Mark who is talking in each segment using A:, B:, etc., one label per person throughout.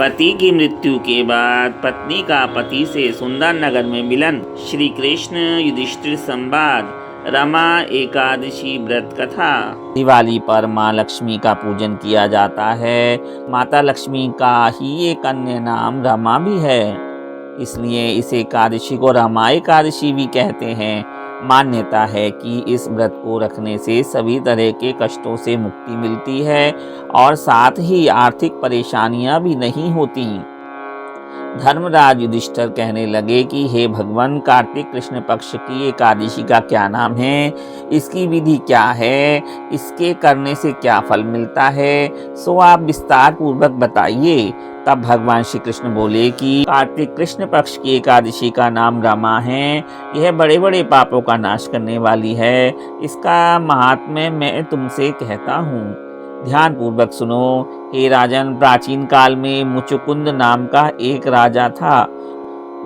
A: पति की मृत्यु के बाद पत्नी का पति से सुंदर नगर में मिलन। श्री कृष्ण युधिष्ठिर संवाद। रमा एकादशी व्रत कथा। दिवाली पर माँ लक्ष्मी का पूजन किया जाता है। माता लक्ष्मी का ही एक अन्य नाम रमा भी है, इसलिए इस एकादशी को रमा एकादशी भी कहते हैं। मान्यता है कि इस व्रत को रखने से सभी तरह के कष्टों से मुक्ति मिलती है और साथ ही आर्थिक परेशानियां भी नहीं होती। धर्मराज युधिष्ठिर कहने लगे कि हे भगवान, कार्तिक कृष्ण पक्ष की एकादशी का क्या नाम है, इसकी विधि क्या है, इसके करने से क्या फल मिलता है, सो आप विस्तार पूर्वक बताइए। तब भगवान श्री कृष्ण बोले कि कार्तिक कृष्ण पक्ष की एकादशी का नाम रमा है। यह बड़े बड़े पापों का नाश करने वाली है। इसका महात्म्य मैं तुमसे कहता हूँ, ध्यान पूर्वक सुनो। हे राजन, प्राचीन काल में मुचुकुंद नाम का एक राजा था।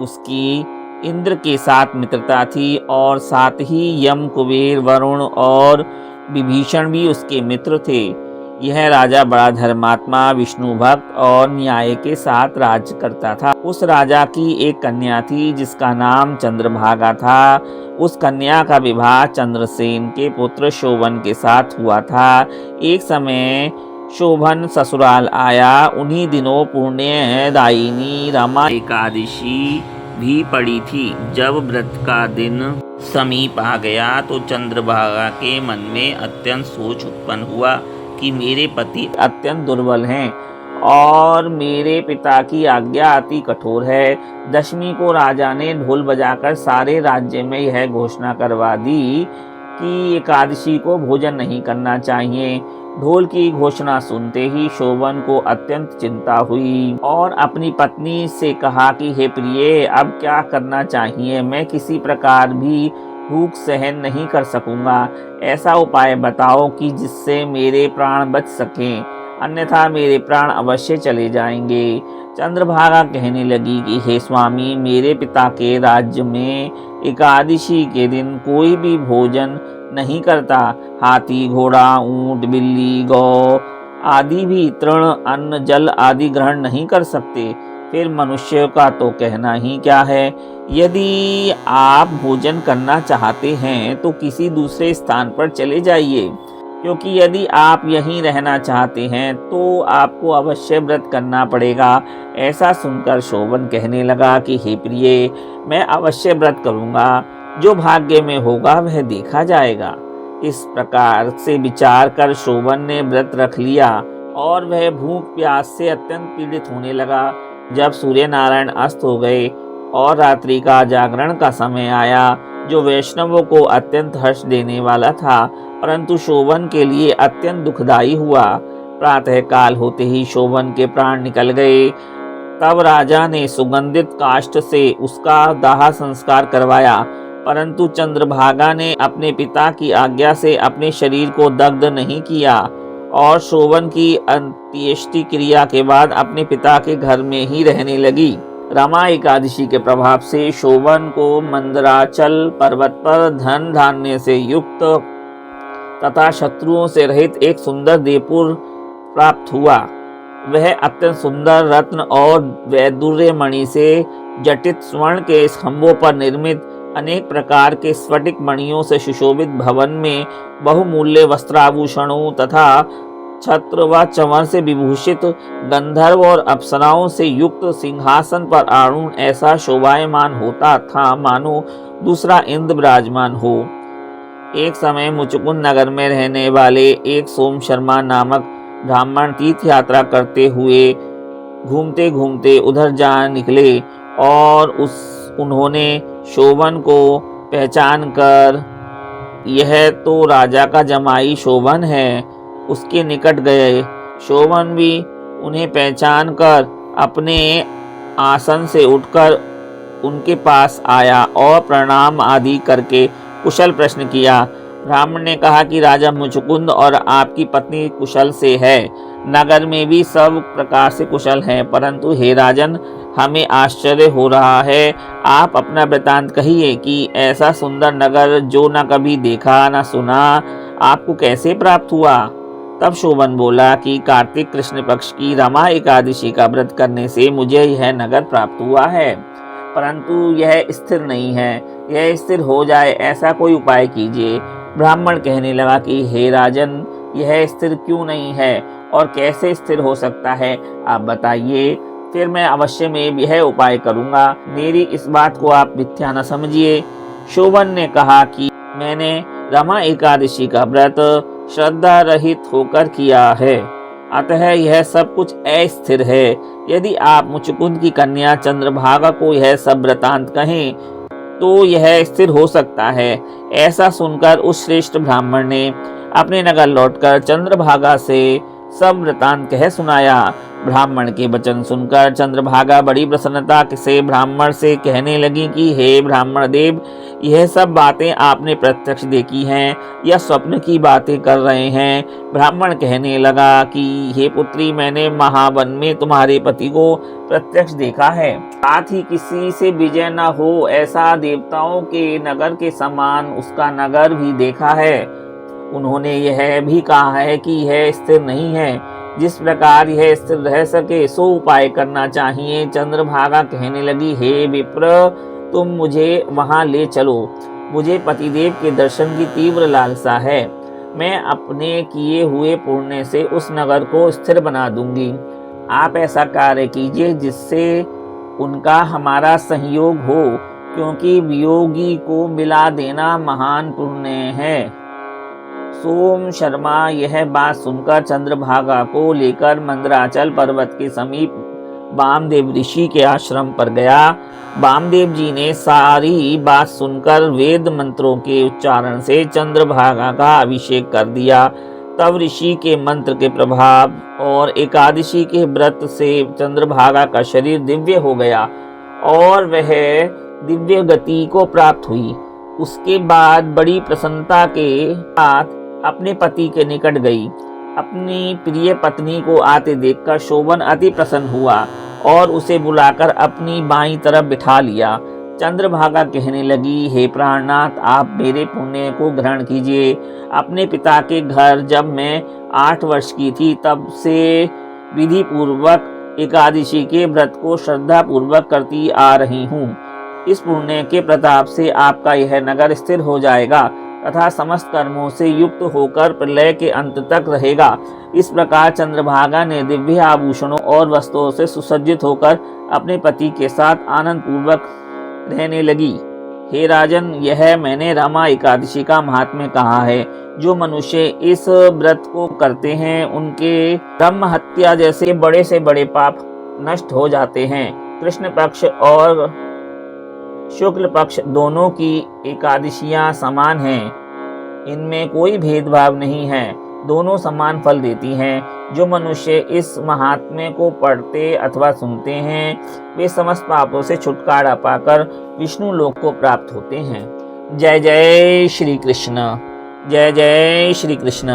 A: उसकी इंद्र के साथ मित्रता थी और साथ ही यम, कुबेर, वरुण और विभीषण भी उसके मित्र थे। यह राजा बड़ा धर्मात्मा, विष्णु भक्त और न्याय के साथ राज्य करता था। उस राजा की एक कन्या थी जिसका नाम चंद्रभागा था। उस कन्या का विवाह चंद्रसेन के पुत्र शोभन के साथ हुआ था। एक समय शोभन ससुराल आया। उन्हीं दिनों पुण्यदायिनी रमा एकादशी भी पड़ी थी। जब व्रत का दिन समीप आ गया तो चंद्रभागा के मन में अत्यंत सोच उत्पन्न हुआ कि मेरे पति अत्यंत दुर्बल हैं और मेरे पिता की आज्ञा अति कठोर है। दशमी को राजा ने ढोल बजाकर सारे राज्य में यह घोषणा करवा दी कि एकादशी को भोजन नहीं करना चाहिए। ढोल की घोषणा सुनते ही शोभन को अत्यंत चिंता हुई और अपनी पत्नी से कहा कि हे प्रिय, अब क्या करना चाहिए? मैं किसी प्रकार भी भूख सहन नहीं कर सकूंगा। ऐसा उपाय बताओ कि जिससे मेरे प्राण बच सकें, अन्यथा मेरे प्राण अवश्य चले जाएंगे। चंद्रभागा कहने लगी कि हे स्वामी, मेरे पिता के राज्य में एकादशी के दिन कोई भी भोजन नहीं करता। हाथी, घोड़ा, ऊंट, बिल्ली, गौ आदि भी तृण, अन्न, जल आदि ग्रहण नहीं कर सकते। फिर मनुष्य का तो कहना ही क्या है। यदि आप भोजन करना चाहते हैं तो किसी दूसरे स्थान पर चले जाइए, क्योंकि यदि आप यहीं रहना चाहते हैं तो आपको अवश्य व्रत करना पड़ेगा। ऐसा सुनकर शोभन कहने लगा कि हे प्रिय, मैं अवश्य व्रत करूंगा। जो भाग्य में होगा वह देखा जाएगा। इस प्रकार से विचार कर शोभन ने व्रत रख लिया और वह भूख प्यास से अत्यंत पीड़ित होने लगा। जब सूर्य नारायण अस्त हो गए और रात्रि का जागरण का समय आया, जो वैष्णवों को अत्यंत हर्ष देने वाला था, परंतु शोभन के लिए अत्यंत दुखदायी हुआ। प्रातः काल होते ही शोभन के प्राण निकल गए। तब राजा ने सुगंधित काष्ठ से उसका दाह संस्कार करवाया, परंतु चंद्रभागा ने अपने पिता की आज्ञा से अपने शरीर को दग्ध नहीं किया और शोभन की अंत्येष्टि क्रिया के बाद अपने पिता के घर में ही रहने लगी। रमा एकादशी के प्रभाव से शोभन को मंदराचल पर्वत पर धन धान्य से युक्त तथा शत्रुओं से रहित एक सुंदर देवपुर प्राप्त हुआ। वह अत्यंत सुंदर रत्न और वैदुर्य मणि से जटित स्वर्ण के स्तंभों पर निर्मित अनेक प्रकार के स्फटिक मणियों से सुशोभित भवन में बहुमूल्य वस्त्राभूषणों तथा छत्र व चंवर से विभूषित गंधर्व और अप्सराओं से युक्त सिंहासन पर आरूढ़ ऐसा शोभायमान होता था मानो दूसरा इंद्र विराजमान हो। एक समय मुचुकुंद नगर में रहने वाले एक सोम शर्मा नामक ब्राह्मण तीर्थ यात्रा करते हुए घूमते घूमते उधर जा निकले और उन्होंने शोभन को पहचान कर यह तो राजा का जमाई शोभन है, उसके निकट गए। शोभन भी उन्हें पहचान कर अपने आसन से उठकर उनके पास आया और प्रणाम आदि करके कुशल प्रश्न किया। ब्राह्मण ने कहा कि राजा मुचुकुंद और आपकी पत्नी कुशल से है। नगर में भी सब प्रकार से कुशल हैं, परंतु हे राजन, हमें आश्चर्य हो रहा है। आप अपना वृतांत कहिए कि ऐसा सुंदर नगर जो न कभी देखा न सुना, आपको कैसे प्राप्त हुआ। तब शोभन बोला कि कार्तिक कृष्ण पक्ष की रमा एकादशी का व्रत करने से मुझे यह नगर प्राप्त हुआ है, परंतु यह स्थिर नहीं है। यह स्थिर हो जाए ऐसा कोई उपाय कीजिए। ब्राह्मण कहने लगा कि हे राजन, यह स्थिर क्यों नहीं है और कैसे स्थिर हो सकता है, आप बताइए, फिर मैं अवश्य में यह उपाय करूंगा। मेरी इस बात को आप मिथ्या न समझिए। शोभन ने कहा कि मैंने रमा एकादशी का व्रत श्रद्धा रहित होकर किया है, अतः यह सब कुछ अस्थिर है। यदि आप मुचुकुंद की कन्या चंद्रभागा को यह सब वृतांत कहें तो यह स्थिर हो सकता है। ऐसा सुनकर उस श्रेष्ठ ब्राह्मण ने अपने नगर लौटकर चंद्रभागा से सब वृतांत कह सुनाया। ब्राह्मण के वचन सुनकर चंद्रभागा बड़ी प्रसन्नता से ब्राह्मण से कहने लगी कि हे ब्राह्मण देव, यह सब बातें आपने प्रत्यक्ष देखी हैं या स्वप्न की बातें कर रहे हैं। ब्राह्मण कहने लगा कि हे पुत्री, मैंने महावन में तुम्हारे पति को प्रत्यक्ष देखा है, साथ ही किसी से विजय न हो ऐसा देवताओं के नगर के समान उसका नगर भी देखा है। उन्होंने यह भी कहा है कि यह स्थिर नहीं है। जिस प्रकार यह स्थिर रह सके सो उपाय करना चाहिए। चंद्रभागा कहने लगी, हे विप्र, तुम मुझे वहां ले चलो। मुझे पतिदेव के दर्शन की तीव्र लालसा है। मैं अपने किए हुए पुण्य से उस नगर को स्थिर बना दूंगी। आप ऐसा कार्य कीजिए जिससे उनका हमारा सहयोग हो, क्योंकि वियोगी को मिला देना महान पुण्य है। सोम शर्मा यह बात सुनकर चंद्रभागा को लेकर मंदराचल पर्वत के समीप वामदेव ऋषि के आश्रम पर गया। वामदेव जी ने सारी बात सुनकर वेद मंत्रों के उच्चारण से चंद्रभागा का अभिषेक कर दिया। तब ऋषि के मंत्र के प्रभाव और एकादशी के व्रत से चंद्रभागा का शरीर दिव्य हो गया और वह दिव्य गति को प्राप्त हुई। उसके बाद बड़ी प्रसन्नता के साथ अपने पति के निकट गई। अपनी प्रिय पत्नी को आते देखकर शोभन अति प्रसन्न हुआ और उसे बुलाकर अपनी बाईं तरफ बिठा लिया। चंद्रभागा कहने लगी, हे प्राणनाथ, आप मेरे पुण्य को ग्रहण कीजिए। अपने पिता के घर जब मैं 8 वर्ष की थी तब से विधि पूर्वक एकादशी के व्रत को श्रद्धा पूर्वक करती आ रही हूँ। इस पुण्य के प्रताप से आपका यह नगर स्थिर हो जाएगा तथा समस्त कर्मों से युक्त होकर प्रलय के अंत तक रहेगा। इस प्रकार चंद्रभागा ने दिव्य आभूषणों और वस्त्रों से सुसज्जित होकर अपने पति के साथ आनंद पूर्वक रहने लगी। हे राजन, यह मैंने रमा एकादशी का महात्म्य कहा है। जो मनुष्य इस व्रत को करते हैं उनके ब्रह्म हत्या जैसे बड़े से बड़े पाप नष्ट हो जाते हैं। कृष्ण पक्ष और शुक्ल पक्ष दोनों की एकादशियां समान हैं, इनमें कोई भेदभाव नहीं है, दोनों समान फल देती हैं। जो मनुष्य इस महात्म्य को पढ़ते अथवा सुनते हैं वे समस्त पापों से छुटकारा पाकर विष्णु लोक को प्राप्त होते हैं। जय जय श्री कृष्ण, जय जय श्री कृष्ण।